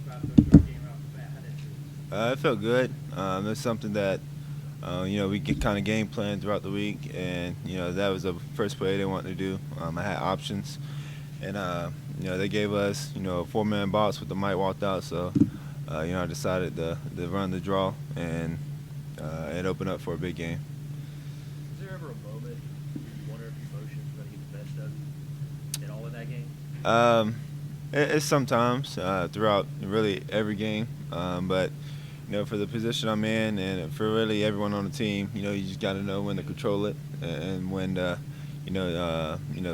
about the third game off the bat? How did it feel? It felt good. It's something that we get kind of game plan throughout the week, and that was the first play they wanted to do. I had options, and they gave us a four-man box with the Mike walked out, so I decided to run the draw, and it opened up for a big game. Was there ever a moment you wonder if emotions were going to get the best of you at all in that game? Um, it's sometimes throughout really every game, but for the position I'm in and for really everyone on the team, you just got to know when to control it and when to,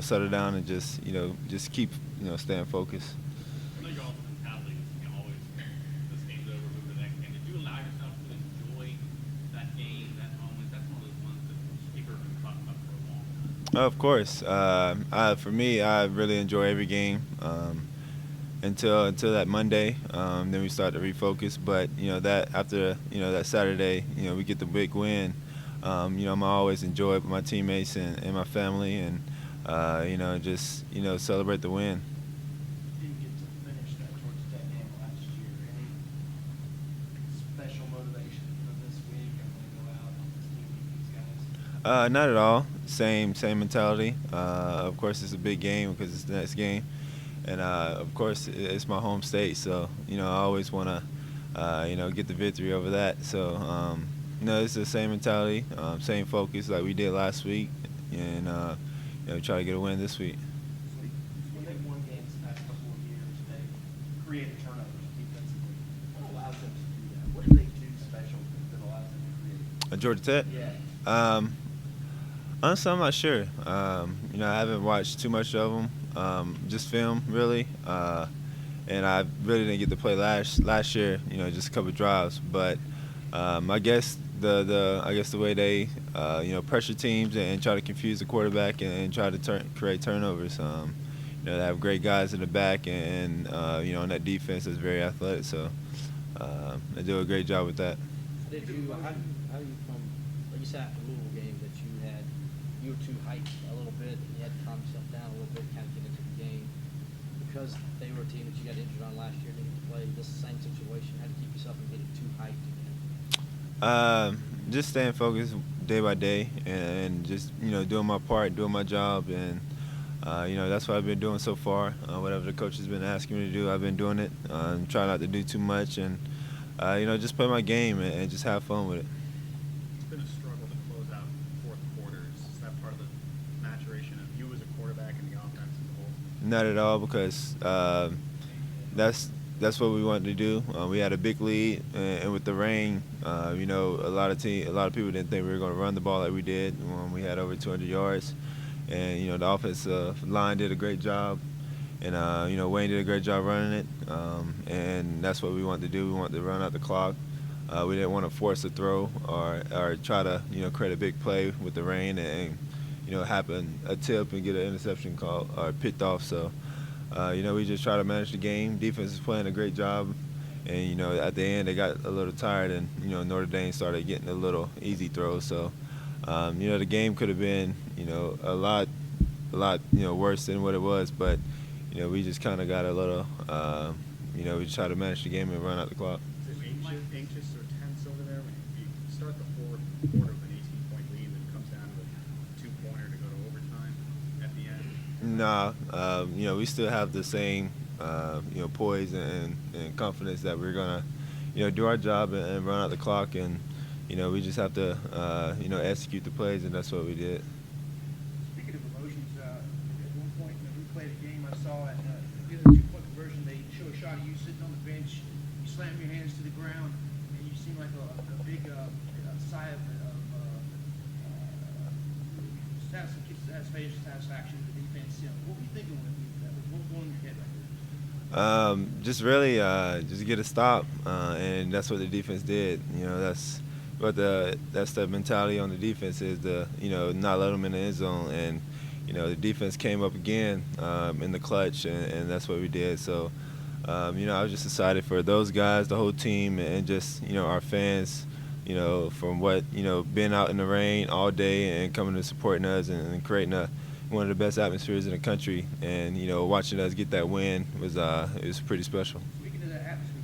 settle down and just keep, staying focused. I know your ultimate mentality is always this game's over, move to the next game. Did you allow yourself to enjoy that game, that moment? That's one of those ones that people have been talking about for a long time. Of course, for me, I really enjoy every game. Until that Monday. Then we start to refocus. But that after that Saturday, we get the big win. I'm always enjoy it with my teammates and my family, and just celebrate the win. You didn't get to finish that Georgia Tech game last year. Any special motivation for this week? I'm going to go out on this team with these guys. Not at all. Same mentality. Of course, it's a big game because it's the next game. And of course, it's my home state, so I always want to, get the victory over that. So it's the same mentality, same focus like we did last week, and try to get a win this week. So when they've won games the past couple of years, they created turnovers defensively. What allows them to do that? What do they do special that allows them to create? Georgia Tech. Yeah. Honestly, I'm not sure. I haven't watched too much of them. Just film really, and I really didn't get to play last year. Just a couple drives, but I guess the way they pressure teams and try to confuse the quarterback and try to create turnovers. They have great guys in the back, and on that defense is very athletic. So they do a great job with that. Did you, how you from, like you said after the Louisville game that you were too hyped a little bit and you had to calm yourself down a little bit, kind of get into the game because they were a team that you got injured on last year, didn't get to play this same situation. How to keep yourself from getting too hyped again? Just staying focused day by day and just doing my part, doing my job, and that's what I've been doing so far. Whatever the coach has been asking me to do, I've been doing it. Try not to do too much and just play my game and just have fun with it. It's been a struggle to close out fourth quarters. Is that part of the maturation of you as a quarterback and the offense as a whole? Not at all, because that's what we wanted to do. We had a big lead, and with the rain, a lot of people didn't think we were going to run the ball like we did when we had over 200 yards. And the offensive line did a great job, and Wayne did a great job running it. And that's what we wanted to do. We wanted to run out the clock. We didn't want to force a throw or try to create a big play with the rain and happen a tip and get an interception call or picked off. So we just try to manage the game. Defense is playing a great job, and at the end they got a little tired, and Notre Dame started getting a little easy throws. So the game could have been a lot worse than what it was, but we just kind of got a little we just try to manage the game and run out the clock. Is it anxious or tense over there when you start the fourth quarter with an 18-point lead and it comes down to a two-pointer to go to overtime at the end? Nah, we still have the same poise and confidence that we're gonna do our job and run out the clock, and we just have to execute the plays, and that's what we did. Speaking of emotions, at one point when we played a game, I saw at the other two-point conversion, they show a shot of you sitting on the bench, you slam your hands to the ground, and you seem like a big sigh of satisfaction of the defense. What were you thinking when that was going in your head right there? Just really just get a stop, and that's what the defense did. That's the mentality on the defense is to not let them in the end zone, and the defense came up again in the clutch, and that's what we did. So I was just excited for those guys, the whole team, and just our fans. From what being out in the rain all day and coming to supporting us and creating one of the best atmospheres in the country, and watching us get that win was it was pretty special. Speaking of that atmosphere,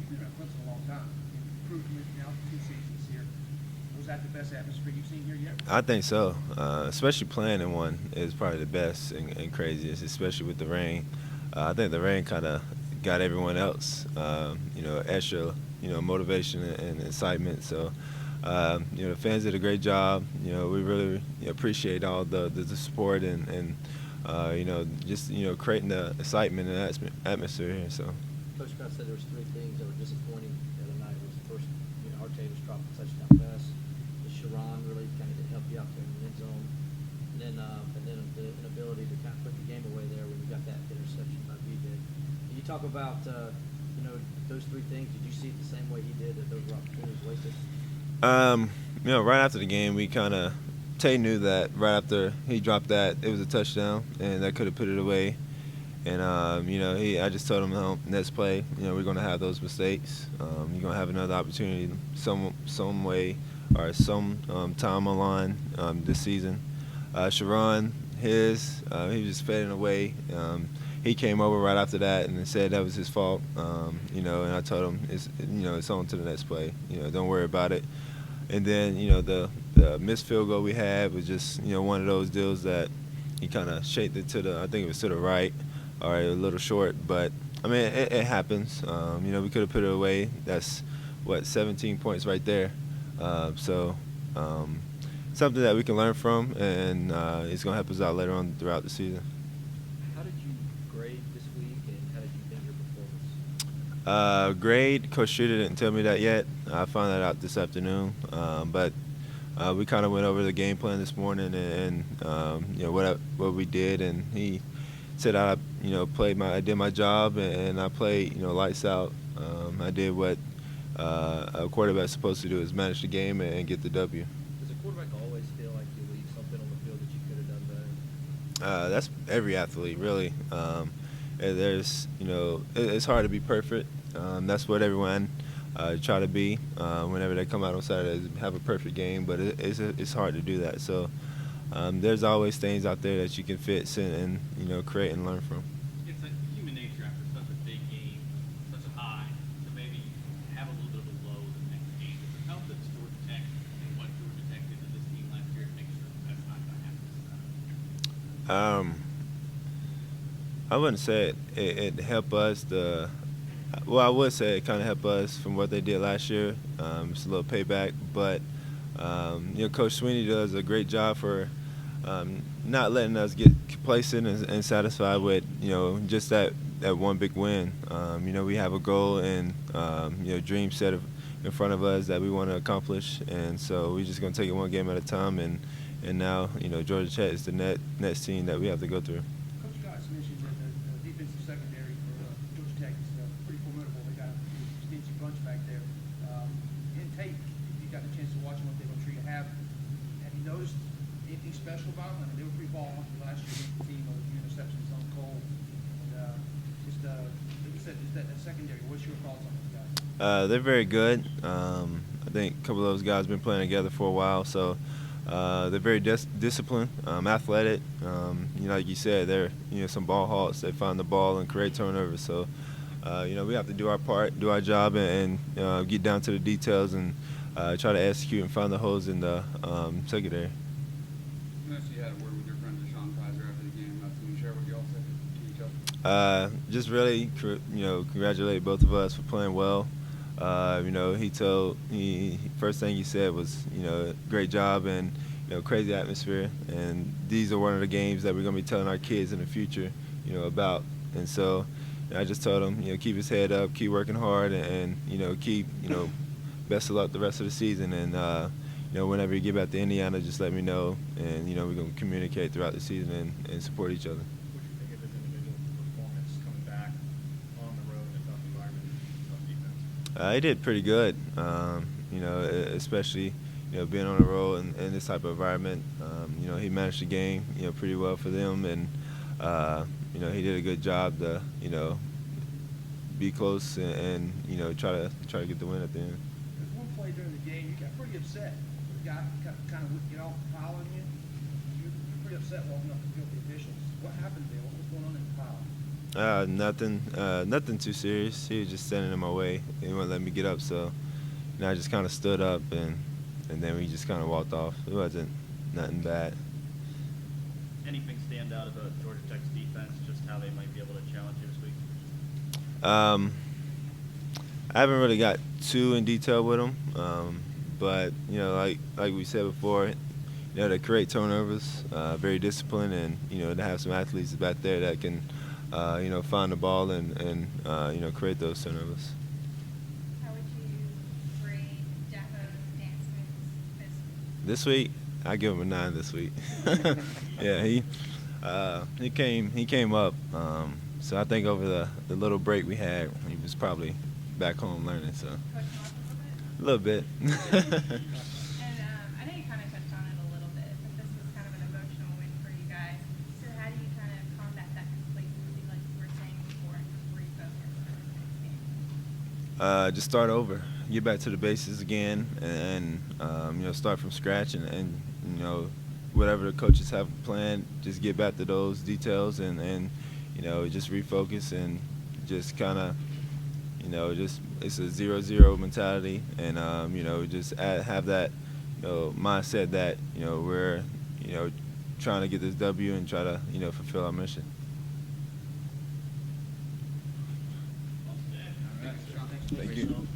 best atmosphere you've seen here yet? I think so. Especially playing in one is probably the best and craziest, especially with the rain. I think the rain kind of got everyone else, extra, motivation and excitement. So, the fans did a great job. We really appreciate all the support and just creating the excitement and atmosphere here. So. Coach Scott said there was three things that were disappointing the other night. It was first, Artavis dropped a touchdown pass. The Sharon really kind of helped you out there in the end zone. And then the inability to kind of put the game away there when you got that interception by B did. Can you talk about, those three things? Did you see it the same way he did, that those were opportunities wasted? Right after the game, we kind of Tay knew that right after he dropped that, it was a touchdown, and that could have put it away. And I just told him, no, next play, we're going to have those mistakes. You're going to have another opportunity, some way or some time on line this season. Sharon, he was just fading away. He came over right after that and said that was his fault. And I told him it's on to the next play. Don't worry about it. And then the missed field goal we had was just one of those deals that he kind of shaped it I think it was to the right. All right, a little short, but I mean it happens. We could have put it away. That's 17 points right there. Something that we can learn from, and it's gonna help us out later on throughout the season. How did you grade this week, and how did you think your performance? Grade, Coach Streeter didn't tell me that yet. I found that out this afternoon. But we kind of went over the game plan this morning, and what we did, and he said I did my job, and I played lights out. I did what a quarterback's supposed to do, is manage the game and get the W. Does a quarterback always feel like you leave something on the field that you could have done better? That's every athlete, really. It's hard to be perfect. That's what everyone try to be whenever they come out on Saturdays, have a perfect game, but it's hard to do that. So there's always things out there that you can fix and create and learn from. It's like human nature after such a big game, such a high, to maybe have a little bit of a low the next game. Does it help that Georgia Tech and what Georgia Tech did to this team last year to make sure that's not going to happen this time? I wouldn't say it helped us. I would say it kind of helped us from what they did last year. It's a little payback, but Coach Sweeney does a great job for not letting us get complacent and satisfied with just that one big win. We have a goal and dream set in front of us that we want to accomplish, and so we're just going to take it one game at a time. And now Georgia Tech is the next team that we have to go through. Coach Scott's mentioned that the defensive secondary for Georgia Tech is pretty formidable. They got a stingy bunch back there. In tape, if you got the chance to watch them, what they're going to treat you. Have you noticed anything special about them? I mean, they were pretty ball hungry last year against the team with a few interceptions on Cole. And like you said, just that secondary. What's your thoughts on those guys? They're very good. I think a couple of those guys have been playing together for a while, so they're very disciplined, athletic. Like you said, they're some ball hawks. They find the ball and create turnovers. So we have to do our part, do our job, and get down to the details and try to execute and find the holes in the secondary. You had a word with your friend Deshaun after the game. Can you share what you all said to each other? Just really, congratulate both of us for playing well. First thing he said was, great job and, crazy atmosphere. And these are one of the games that we're going to be telling our kids in the future, about. And so I just told him, keep his head up, keep working hard, and keep, best of luck the rest of the season. And, whenever you get back to Indiana, just let me know. And, we're going to communicate throughout the season and support each other. What do you think of his individual performance coming back on the road in a tough environment, tough defense? He did pretty good, especially being on the road in this type of environment. He managed the game pretty well for them, and he did a good job to be close and try to get the win at the end. There's one play during the game you got pretty upset. The guy kind of get off the pile on you. You're pretty upset walking up the field with the officials. What happened there? What was going on in the pile? Nothing too serious. He was just standing in my way. He wouldn't let me get up, so I just kind of stood up and and then we just kind of walked off. It wasn't nothing bad. Anything stand out about Georgia Tech's defense, just how they might be able to challenge you this week? I haven't really got too in detail with them, but you know, like we said before, you know, they create turnovers, very disciplined, and you know, they have some athletes back there that can, you know, find the ball and you know, create those turnovers. How would you rate Dafoe's dance moves This week, I give him a 9 this week. Yeah, he came up. So I think over the little break we had, he was probably back home learning. So Coach him up a little bit. a little bit? And I know you kind of touched on it a little bit, but this was kind of an emotional win for you guys. So how do you kind of combat that complacency, like you were saying before, and just refocus for the next game? Just start over, get back to the basics again, and you know, start from scratch, and you know, whatever the coaches have planned, just get back to those details, and you know, just refocus and just kind of, you know, just it's a 0-0 mentality, and you know, just have that, you know, mindset that, you know, we're, you know, trying to get this W and try to, you know, fulfill our mission. Thanks, Sean. Thank you.